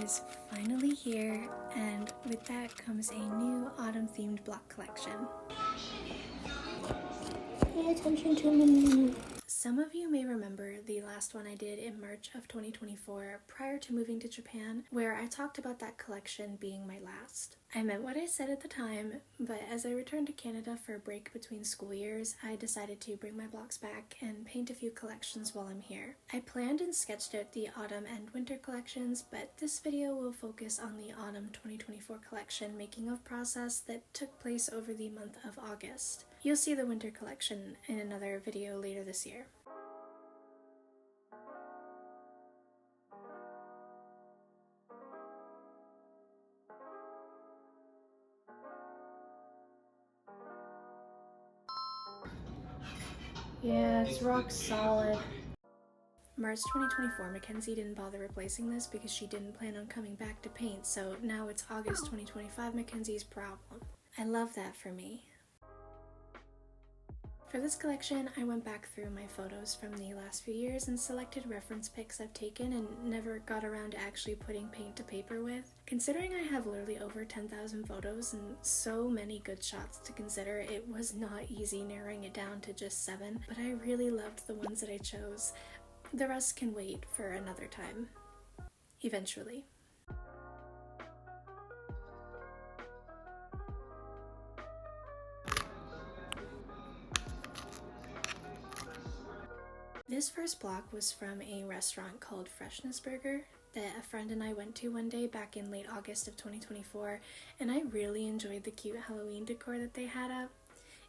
is finally here, and with that comes a new autumn-themed block collection. Pay attention to me. Some of you may remember the last one I did in March of 2024 prior to moving to Japan, where I talked about that collection being my last. I meant what I said at the time, but as I returned to Canada for a break between school years, I decided to bring my blocks back and paint a few collections while I'm here. I planned and sketched out the autumn and winter collections, but this video will focus on the autumn 2024 collection making of process that took place over the month of August. You'll see the winter collection in another video later this year. Yeah, it's rock solid. March 2024, Mackenzie didn't bother replacing this because she didn't plan on coming back to paint, so now it's August 2025, Mackenzie's problem. I love that for me. For this collection, I went back through my photos from the last few years and selected reference pics I've taken and never got around to actually putting paint to paper with. Considering I have literally over 10,000 photos and so many good shots to consider, it was not easy narrowing it down to just 7, but I really loved the ones that I chose. The rest can wait for another time. Eventually. This first block was from a restaurant called Freshness Burger that a friend and I went to one day back in late August of 2024, and I really enjoyed the cute Halloween decor that they had up.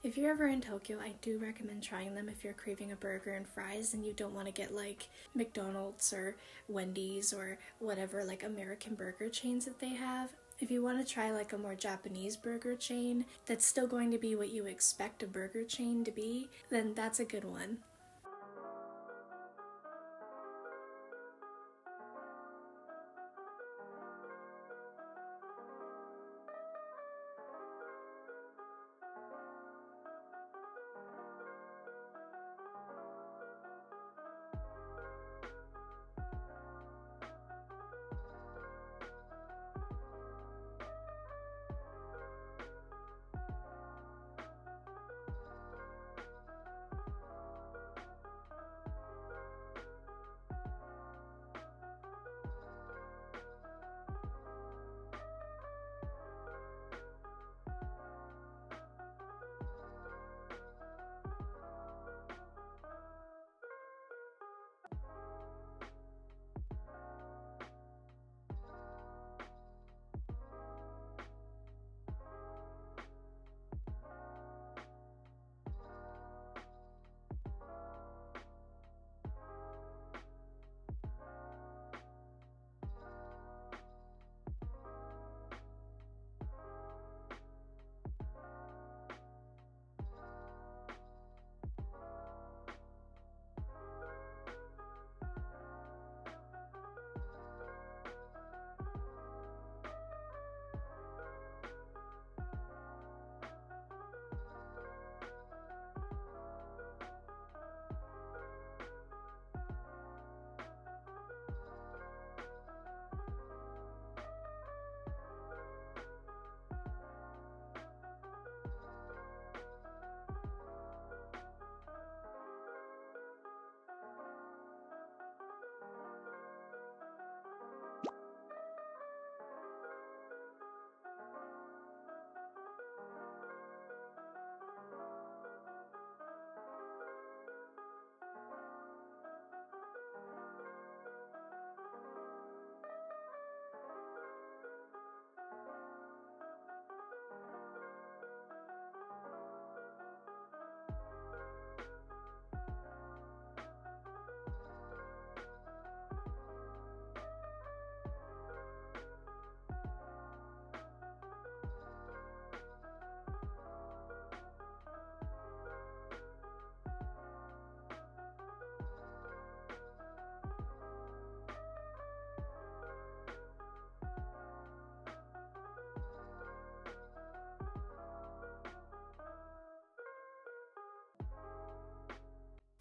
If you're ever in Tokyo, I do recommend trying them if you're craving a burger and fries and you don't want to get like McDonald's or Wendy's or whatever like American burger chains that they have. If you want to try like a more Japanese burger chain that's still going to be what you expect a burger chain to be, then that's a good one.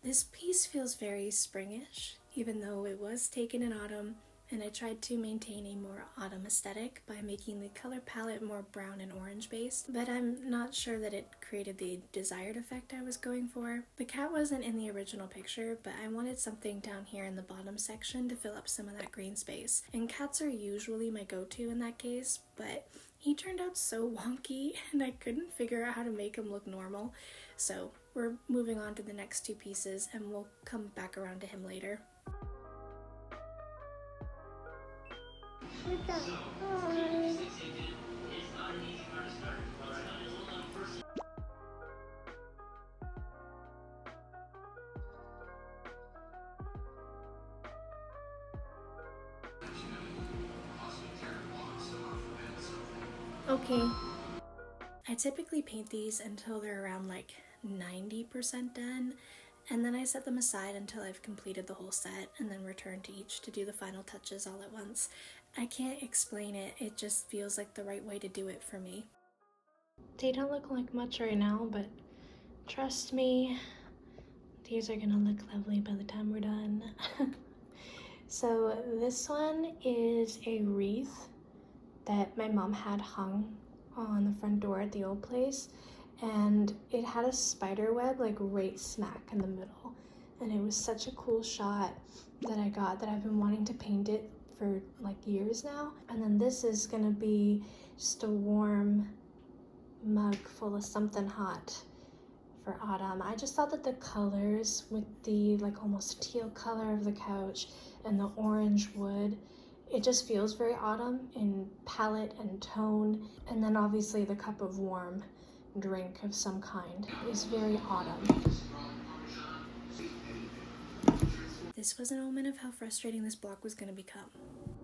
This piece feels very springish, even though it was taken in autumn. and I tried to maintain a more autumn aesthetic by making the color palette more brown and orange based, but I'm not sure that it created the desired effect I was going for. The cat wasn't in the original picture, but I wanted something down here in the bottom section to fill up some of that green space, and cats are usually my go-to in that case, but he turned out so wonky and I couldn't figure out how to make him look normal, so we're moving on to the next two pieces and we'll come back around to him later. Okay. I typically paint these until they're around like 90% done, and then I set them aside until I've completed the whole set and then return to each to do the final touches all at once. I can't explain it, it just feels like the right way to do it for me. They don't look like much right now, but trust me, these are gonna look lovely by the time we're done. So this one is a wreath that my mom had hung on the front door at the old place, and it had a spider web like right smack in the middle, and it was such a cool shot that I got that I've been wanting to paint it for like years now. And then this is gonna be just a warm mug full of something hot for autumn. I just thought that the colors with the like almost teal color of the couch and the orange wood, it just feels very autumn in palette and tone. And then obviously the cup of warm drink of some kind is very autumn. This was an omen of how frustrating this block was going to become.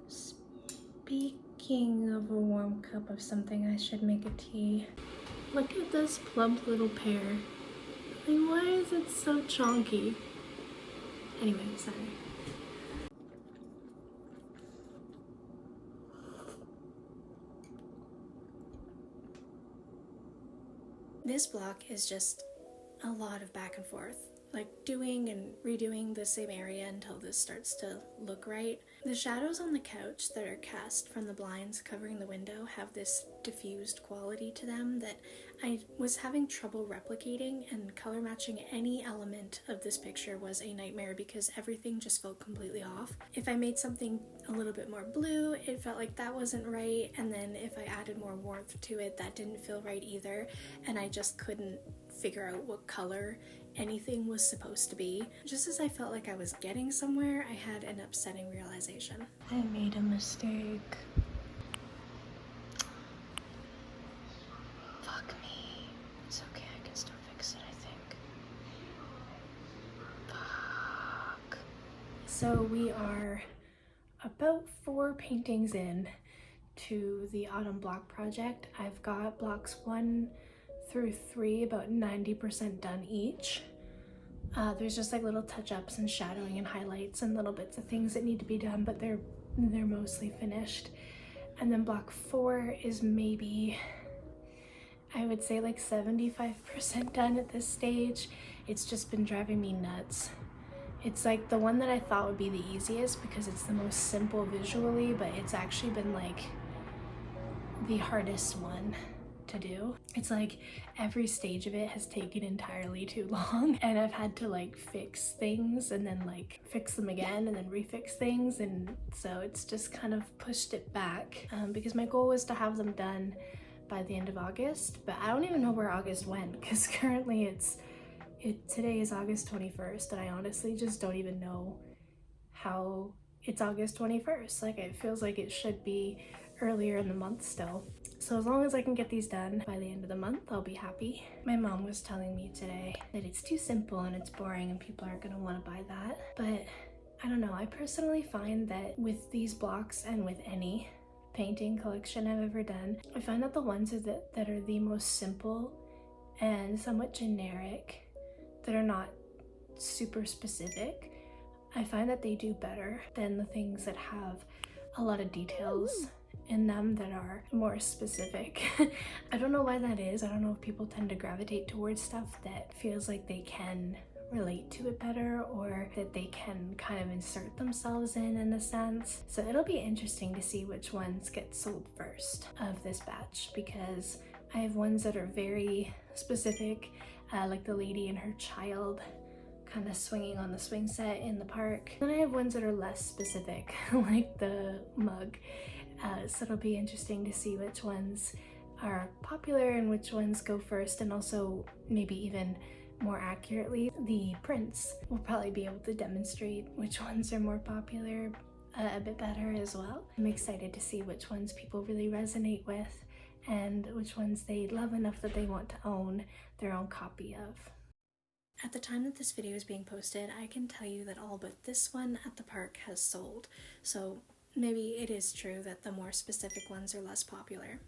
Speaking of a warm cup of something, I should make a tea. Look at this plump little pear. Like, why is it so chonky? Anyway, sorry. This block is just a lot of back and forth, like doing and redoing the same area until this starts to look right. The shadows on the couch that are cast from the blinds covering the window have this diffused quality to them that I was having trouble replicating, and color matching any element of this picture was a nightmare because everything just felt completely off. If I made something a little bit more blue, it felt like that wasn't right, and then if I added more warmth to it, that didn't feel right either, and I just couldn't figure out what color anything was supposed to be. Just as I felt like I was getting somewhere, I had an upsetting realization. I made a mistake. Fuck me. It's okay, I can still fix it, I think. Fuck. So we are about 4 paintings in to the autumn block project. I've got blocks 1 through 3 about 90% done each. There's just like little touch-ups and shadowing and highlights and little bits of things that need to be done, but they're mostly finished. And then block 4 is maybe, I would say like 75% done at this stage. It's just been driving me nuts. It's like the one that I thought would be the easiest because it's the most simple visually, but it's actually been like the hardest one to do. It's like every stage of it has taken entirely too long, and I've had to like fix things and then like fix them again and then refix things, and so it's just kind of pushed it back because my goal was to have them done by the end of August, but I don't even know where August went because currently today is August 21st, and I honestly just don't even know how it's August 21st. Like, it feels like it should be earlier in the month still. So as long as I can get these done by the end of the month, I'll be happy. My mom was telling me today that it's too simple and it's boring and people aren't gonna wanna buy that. But I don't know, I personally find that with these blocks and with any painting collection I've ever done, I find that the ones that are the most simple and somewhat generic, that are not super specific, I find that they do better than the things that have a lot of details in them that are more specific. I don't know why that is. I don't know if people tend to gravitate towards stuff that feels like they can relate to it better, or that they can kind of insert themselves in a sense. So it'll be interesting to see which ones get sold first of this batch, because I have ones that are very specific, like the lady and her child kind of swinging on the swing set in the park. Then I have ones that are less specific, like the mug. So it'll be interesting to see which ones are popular and which ones go first, and also maybe even more accurately, the prints will probably be able to demonstrate which ones are more popular a bit better as well. I'm excited to see which ones people really resonate with and which ones they love enough that they want to own their own copy of. At the time that this video is being posted, I can tell you that all but this one at the park has sold, so maybe it is true that the more specific ones are less popular.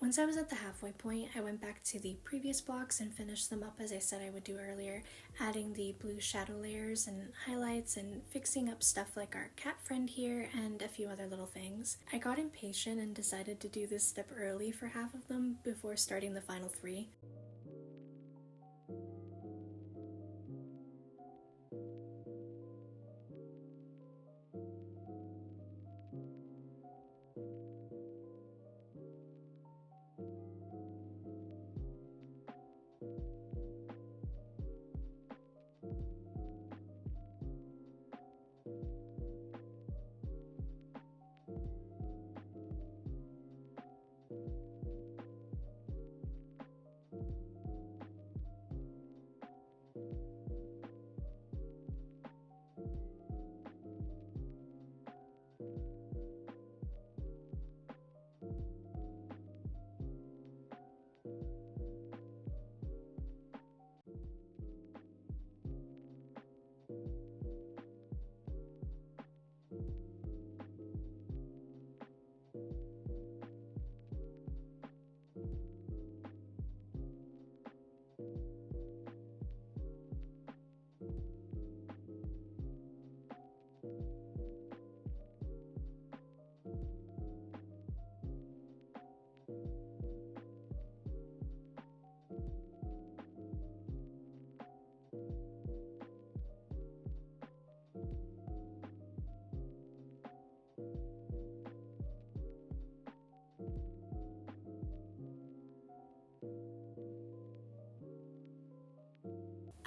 Once I was at the halfway point, I went back to the previous blocks and finished them up as I said I would do earlier, adding the blue shadow layers and highlights and fixing up stuff like our cat friend here and a few other little things. I got impatient and decided to do this step early for half of them before starting the final 3.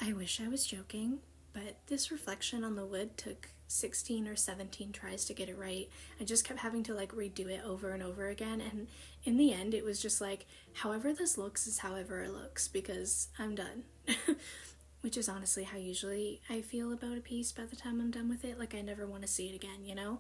I wish I was joking, but this reflection on the wood took 16 or 17 tries to get it right. I just kept having to redo it over and over again, and in the end it was just however this looks is however it looks, because I'm done. Which is honestly how usually I feel about a piece by the time I'm done with it. I never want to see it again, you know?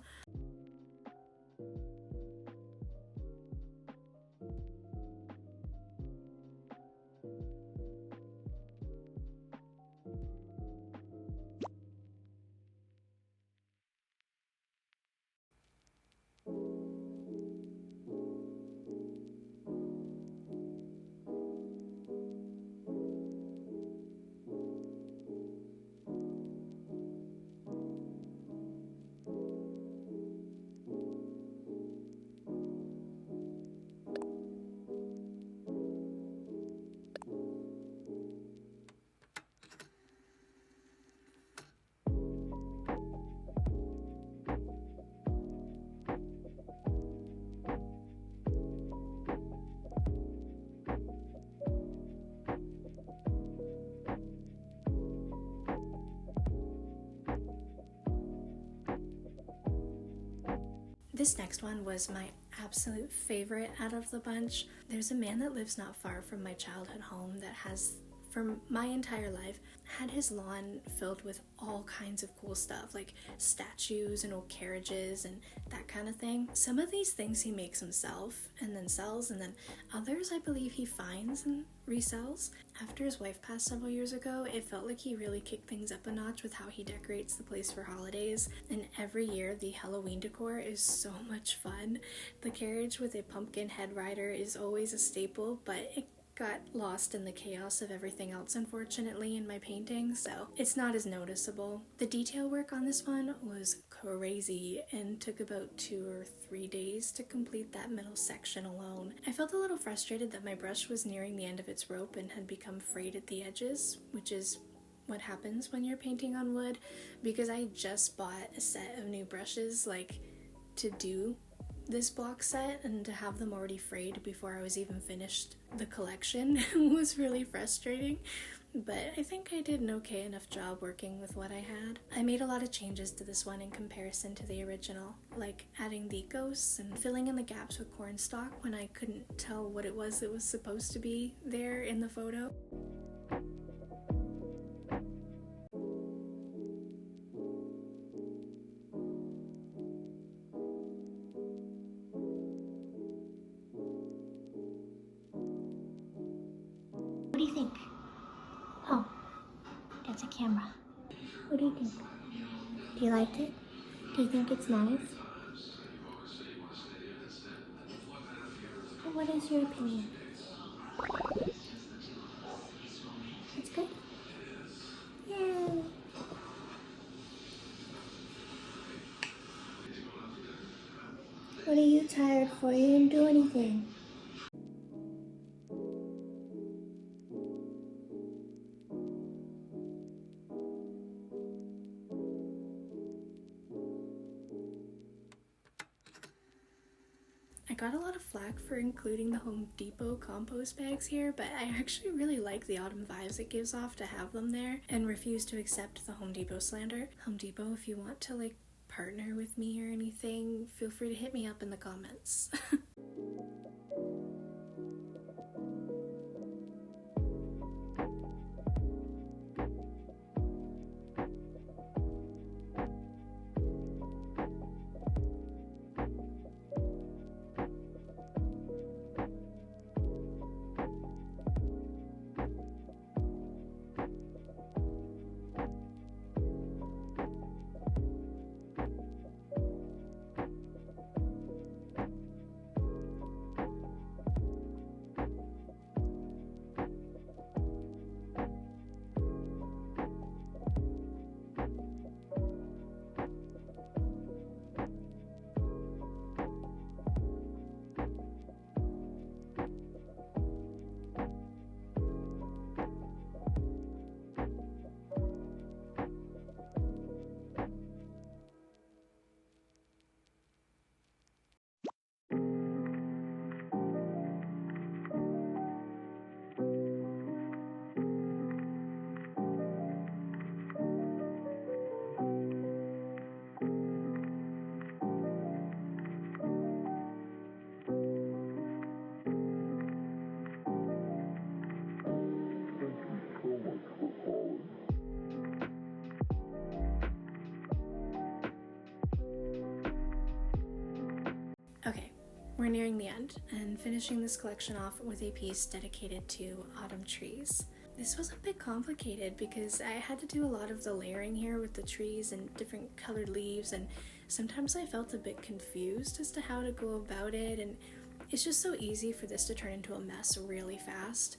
This next one was my absolute favorite out of the bunch. There's a man that lives not far from my childhood home that has for my entire life, had his lawn filled with all kinds of cool stuff, like statues and old carriages and that kind of thing. Some of these things he makes himself and then sells, and then others I believe he finds and resells. After his wife passed several years ago, it felt like he really kicked things up a notch with how he decorates the place for holidays, and every year the Halloween decor is so much fun. The carriage with a pumpkin head rider is always a staple, but it got lost in the chaos of everything else, unfortunately, in my painting, so it's not as noticeable. The detail work on this one was crazy and took about 2 or 3 days to complete that middle section alone. I felt a little frustrated that my brush was nearing the end of its rope and had become frayed at the edges, which is what happens when you're painting on wood, because I just bought a set of new brushes, like, to do this block set, and to have them already frayed before I was even finished the collection was really frustrating, but I think I did an okay enough job working with what I had. I made a lot of changes to this one in comparison to the original, like adding the ghosts and filling in the gaps with cornstalk when I couldn't tell what it was that was supposed to be there in the photo. What do you think? Oh, that's a camera. What do you think? Do you like it? Do you think it's nice? What is your opinion? It's good? Yay! What are you tired for? You didn't do anything. I got a lot of flack for including the Home Depot compost bags here, but I actually really like the autumn vibes it gives off to have them there, and refuse to accept the Home Depot slander. Home Depot, if you want to partner with me or anything, feel free to hit me up in the comments. Okay, we're nearing the end, and finishing this collection off with a piece dedicated to autumn trees. This was a bit complicated because I had to do a lot of the layering here with the trees and different colored leaves, and sometimes I felt a bit confused as to how to go about it, and it's just so easy for this to turn into a mess really fast.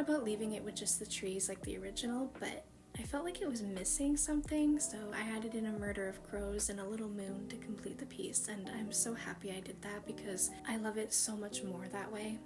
thought about leaving it with just the trees like the original, but I felt like it was missing something, so I added in a murder of crows and a little moon to complete the piece, and I'm so happy I did that because I love it so much more that way.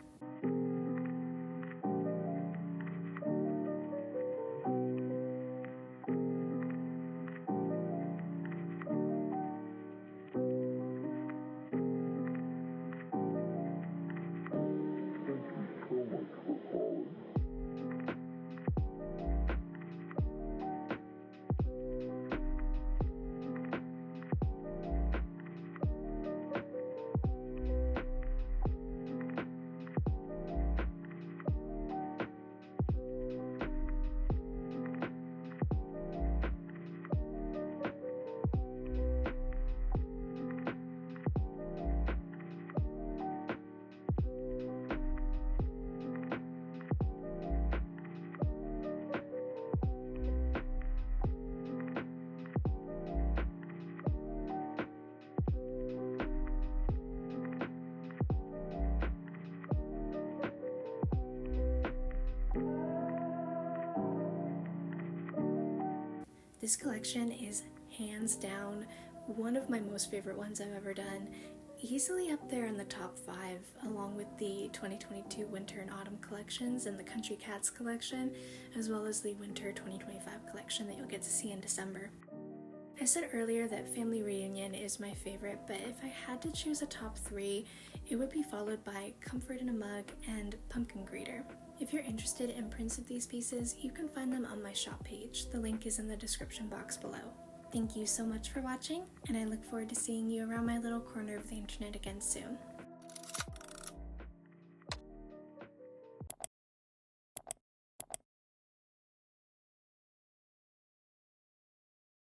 This collection is hands down one of my most favorite ones I've ever done, easily up there in the top 5, along with the 2022 Winter and Autumn collections and the Country Cats collection, as well as the Winter 2025 collection that you'll get to see in December. I said earlier that Family Reunion is my favorite, but if I had to choose a top 3, it would be followed by Comfort in a Mug and Pumpkin Greeter. If you're interested in prints of these pieces, you can find them on my shop page. The link is in the description box below. Thank you so much for watching, and I look forward to seeing you around my little corner of the internet again soon.